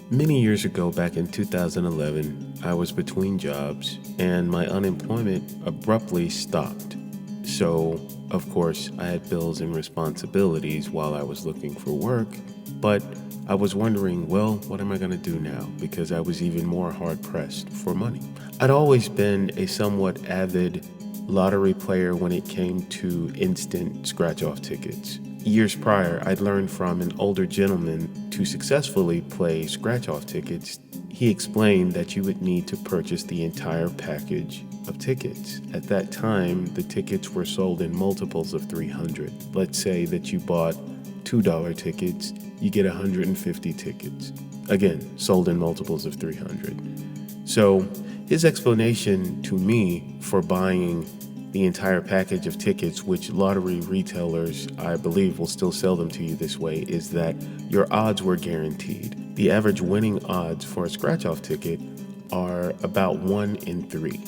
Many years ago, back in 2011, I was between jobs and my unemployment abruptly stopped. So, of course, I had bills and responsibilities while I was looking for work, but I was wondering, well, what am I going to do now? Because I was even more hard pressed for money. I'd always been a somewhat avid lottery player when it came to instant scratch off tickets. Years prior, I'd learned from an older gentleman to successfully play scratch off tickets. He explained that you would need to purchase the entire package of tickets. At that time, the tickets were sold in multiples of 300. Let's say that you bought $2 tickets, you get 150 tickets. Again, sold in multiples of 300. So his explanation to me for buying the entire package of tickets, which lottery retailers, I believe, will still sell them to you this way, is that your odds were guaranteed. The average winning odds for a scratch-off ticket are about 1 in 3.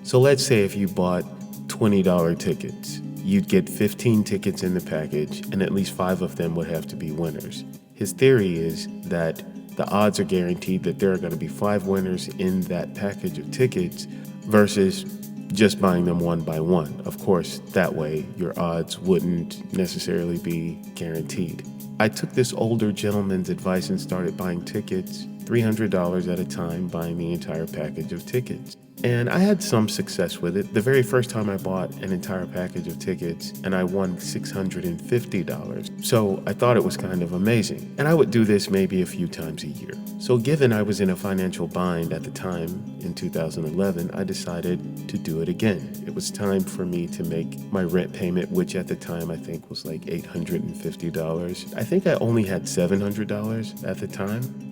So let's say if you bought $20 tickets, you'd get 15 tickets in the package, and at least 5 of them would have to be winners. His theory is that the odds are guaranteed that there are going to be 5 winners in that package of tickets versus just buying them one by one. Of course, that way your odds wouldn't necessarily be guaranteed. I took this older gentleman's advice and started buying tickets, $300 at a time, buying the entire package of tickets. And I had some success with it. The very first time I bought an entire package of tickets and I won $650. So I thought it was kind of amazing. And I would do this maybe a few times a year. So given I was in a financial bind at the time in 2011, I decided to do it again. It was time for me to make my rent payment, which at the time I think was like $850. I think I only had $700 at the time.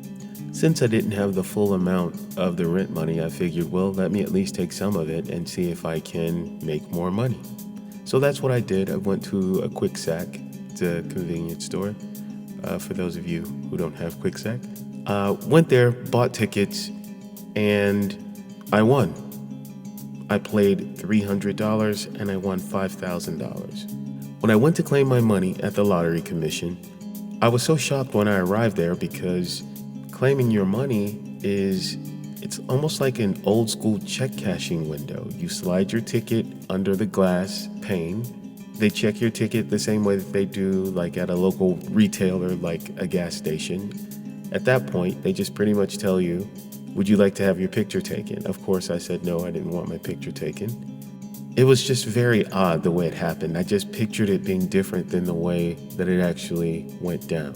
Since I didn't have the full amount of the rent money, I figured, well, let me at least take some of it and see if I can make more money. So that's what I did. I went to a Quick Sack, it's a convenience store, for those of you who don't have Quick Sack. Went there, bought tickets, and I won. I played $300 and I won $5,000. When I went to claim my money at the lottery commission, I was so shocked when I arrived there because claiming your money it's almost like an old school check cashing window. You slide your ticket under the glass pane. They check your ticket the same way that they do like at a local retailer, like a gas station. At that point, they just pretty much tell you, would you like to have your picture taken? Of course, I said no, I didn't want my picture taken. It was just very odd the way it happened. I just pictured it being different than the way that it actually went down.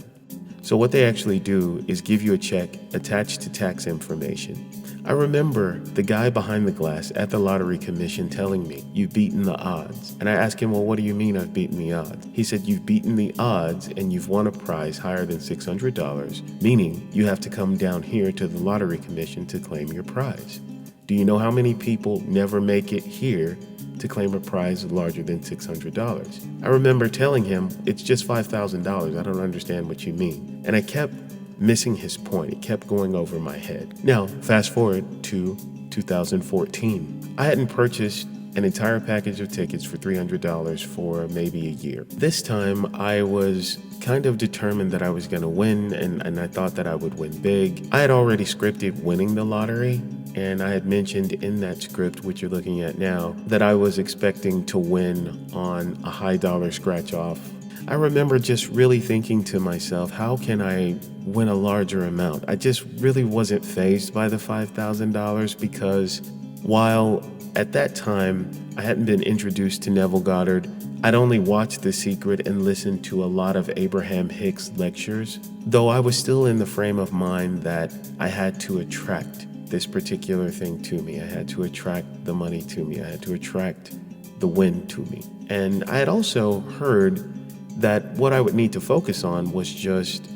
So what they actually do is give you a check attached to tax information. I remember the guy behind the glass at the lottery commission telling me, you've beaten the odds. And I asked him, well, what do you mean I've beaten the odds? He said, you've beaten the odds and you've won a prize higher than $600, meaning you have to come down here to the lottery commission to claim your prize. Do you know how many people never make it here to claim a prize larger than $600? I remember telling him, it's just $5,000. I don't understand what you mean. And I kept missing his point. It kept going over my head. Now, fast forward to 2014. I hadn't purchased an entire package of tickets for $300 for maybe a year. This time, I was kind of determined that I was going to win, and I thought that I would win big. I had already scripted winning the lottery, and I had mentioned in that script, which you're looking at now, that I was expecting to win on a high dollar scratch off. I remember just really thinking to myself, how can I win a larger amount? I just really wasn't fazed by the $5,000 because while at that time I hadn't been introduced to Neville Goddard, I'd only watched The Secret and listened to a lot of Abraham Hicks lectures, though I was still in the frame of mind that I had to attract this particular thing to me. I had to attract the money to me. I had to attract the win to me. And I had also heard that what I would need to focus on was just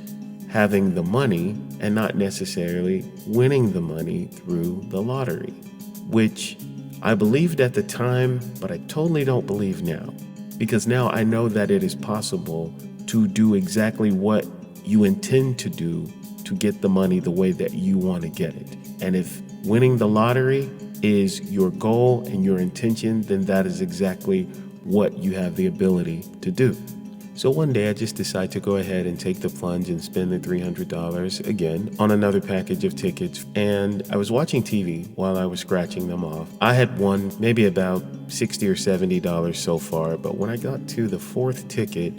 having the money and not necessarily winning the money through the lottery, which I believed at the time, but I totally don't believe now. Because now I know that it is possible to do exactly what you intend to do to get the money the way that you want to get it. And if winning the lottery is your goal and your intention, then that is exactly what you have the ability to do. So one day I just decided to go ahead and take the plunge and spend the $300 again on another package of tickets. And I was watching TV while I was scratching them off. I had won maybe about $60 or $70 so far, but when I got to the fourth ticket,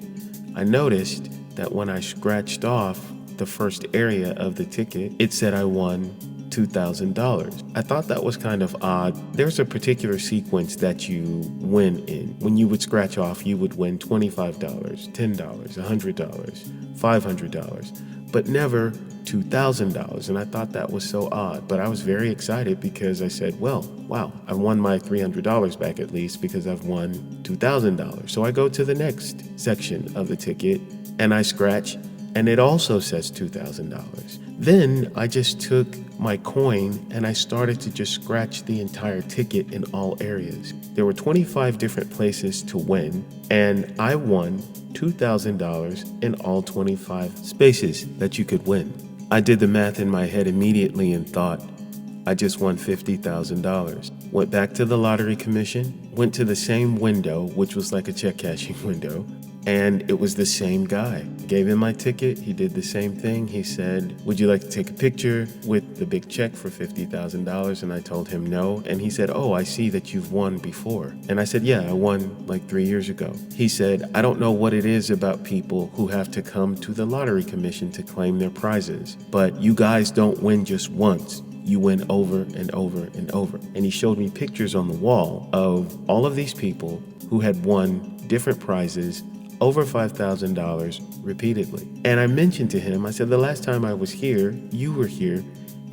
I noticed that when I scratched off the first area of the ticket, it said I won $2,000. I thought that was kind of odd. There's a particular sequence that you win in. When you would scratch off, you would win $25, $10, $100, $500, but never $2,000. And I thought that was so odd, but I was very excited because I said, well, wow, I won my $300 back at least because I've won $2,000. So I go to the next section of the ticket and I scratch, and it also says $2,000. Then I just took my coin and I started to just scratch the entire ticket in all areas. There were 25 different places to win, and I won $2,000 in all 25 spaces that you could win. I did the math in my head immediately and thought, I just won $50,000. Went back to the lottery commission, went to the same window, which was like a check cashing window, and it was the same guy. Gave him my ticket, he did the same thing. He said, would you like to take a picture with the big check for $50,000? And I told him no. And he said, oh, I see that you've won before. And I said, yeah, I won like 3 years ago. He said, I don't know what it is about people who have to come to the lottery commission to claim their prizes, but you guys don't win just once. You win over and over and over. And he showed me pictures on the wall of all of these people who had won different prizes, over $5,000 repeatedly. And I mentioned to him, I said, the last time I was here, you were here,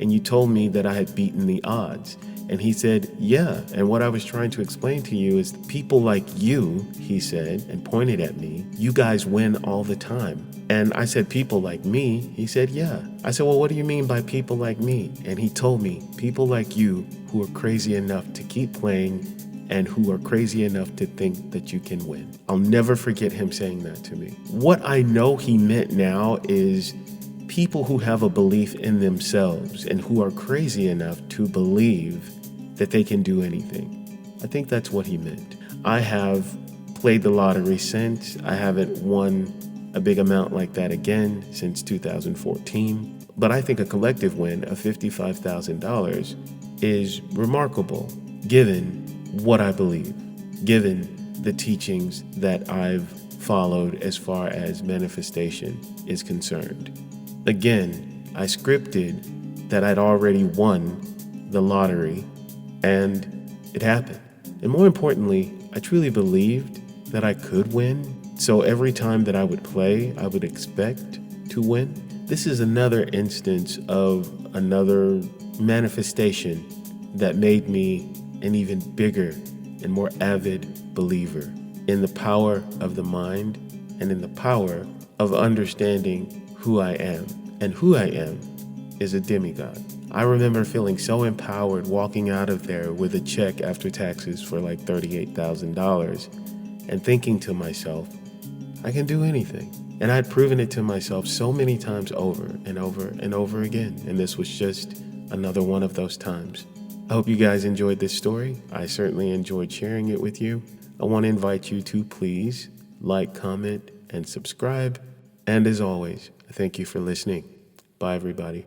and you told me that I had beaten the odds. And he said, yeah. And what I was trying to explain to you is people like you, he said, and pointed at me, you guys win all the time. And I said, people like me? He said, yeah. I said, well, what do you mean by people like me? And he told me, people like you who are crazy enough to keep playing and who are crazy enough to think that you can win. I'll never forget him saying that to me. What I know he meant now is people who have a belief in themselves and who are crazy enough to believe that they can do anything. I think that's what he meant. I have played the lottery since. I haven't won a big amount like that again since 2014. But I think a collective win of $55,000 is remarkable given what I believe, given the teachings that I've followed as far as manifestation is concerned. Again, I scripted that I'd already won the lottery, and it happened. And more importantly, I truly believed that I could win. So every time that I would play, I would expect to win. This is another instance of another manifestation that made me an even bigger and more avid believer in the power of the mind and in the power of understanding who I am. And who I am is a demigod. I remember feeling so empowered walking out of there with a check after taxes for like $38,000 and thinking to myself, I can do anything. And I'd proven it to myself so many times over and over and over again. And this was just another one of those times. I hope you guys enjoyed this story. I certainly enjoyed sharing it with you. I want to invite you to please like, comment, and subscribe. And as always, thank you for listening. Bye, everybody.